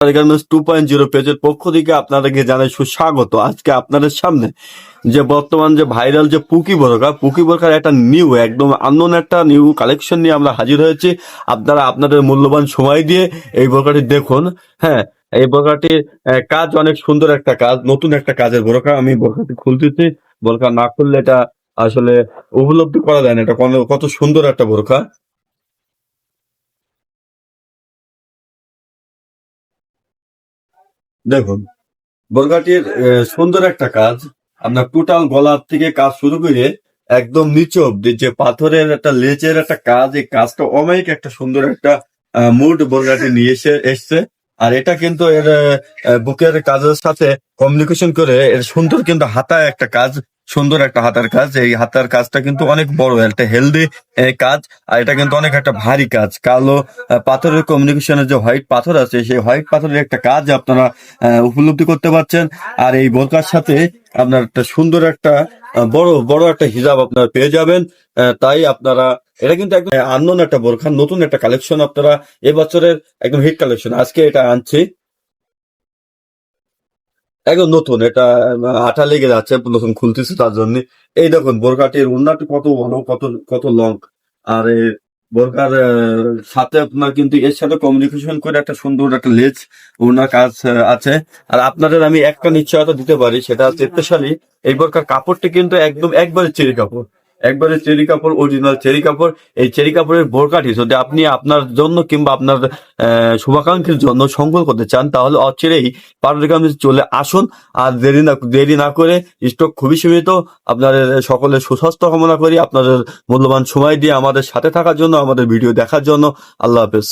Garments 2.0 পেজের পক্ষ থেকে আপনাদেরকে জানাই সুস্বাগত। আজকে আপনাদের সামনে যে বর্তমান যে ভাইরাল যে পুকি বোরকার একটা নিউ একদম আননোন একটা নিউ কালেকশন নিয়ে আমরা হাজির হয়েছি। আপনারা আপনাদের মূল্যবান সময় দিয়ে এই বোরকাটি দেখুন। হ্যাঁ, এই বোরকাটির কাজ অনেক সুন্দর একটা কাজ, নতুন একটা কাজের বোরকা। আমি বোরকাটি খুলতেছি, বোরকা না খুললে এটা আসলে উপলব্ধি করা যায় না এটা কত সুন্দর একটা বোরকা। দেখুন, বোরকাটির সুন্দর একটা কাজ। আপনার টোটাল গলার থেকে কাজ শুরু করে একদম নিচে অব্দি যে পাথরের একটা লেজের একটা কাজ, এই কাজটা অমায়িক একটা সুন্দর একটা মুড বোরকাটি নিয়ে এসছে। আর এটা কিন্তু এর বুকের কাজের সাথে কমিউনিকেশন করে এর সুন্দর কিন্তু হাতায় একটা কাজ, সুন্দর একটা হাতার কাজ। এই হাতার কাজটা কিন্তু অনেক বড় একটা হেলদি কাজ। আর এটা কিন্তু অনেক একটা ভারী কাজ। কালো পাথরের কমিউনিকেশনের যে হোয়াইট পাথর আছে, সেই হোয়াইট পাথরের একটা কাজ আপনারা উপলব্ধি করতে পারছেন। আর এই বোরকার সাথে আপনার একটা সুন্দর একটা বড় বড় একটা হিজাব আপনারা পেয়ে যাবেন। তাই আপনারা, এটা কিন্তু একদম আননোন একটা বোরখা, নতুন একটা কালেকশন। আপনারা এবছরের একদম হিট কালেকশন আজকে এটা আনছি, একদম নতুন। এটা আঠা লেগে যাচ্ছে, নতুন খুলতেছি তার জন্য। এই দেখুন বোরকাটির ওড়নাটি কত বড়, কত কত লং। আর এই বোরকার সাথে আপনার কিন্তু এর সাথে কমিউনিকেশন করে একটা সুন্দর একটা লেজ ওড়নার কাজ আছে। আর আপনাদের আমি একটা নিশ্চয়তা দিতে পারি, সেটা হচ্ছে স্পেশালি এই বোরকার কাপড়টি কিন্তু একদম একবারে চেরি কাপড়, একবারে চেরি কাপড়, অরিজিনাল চেরি কাপড়। এই চেরি কাপড়ের বোরকাটি যদি আপনি আপনার জন্য কিংবা আপনার শুভাকাঙ্ক্ষীর জন্য সংগ্রহ করতে চান, তাহলে অচিরেই পারুল গার্মেন্টস চলে আসুন। আর দেরি না করে, স্টক খুবই সীমিত। আপনাদের সকলের সুস্বাস্থ্য কামনা করি। আপনাদের মূল্যবান সময় দিয়ে আমাদের সাথে থাকার জন্য, আমাদের ভিডিও দেখার জন্য। আল্লাহ হাফেজ।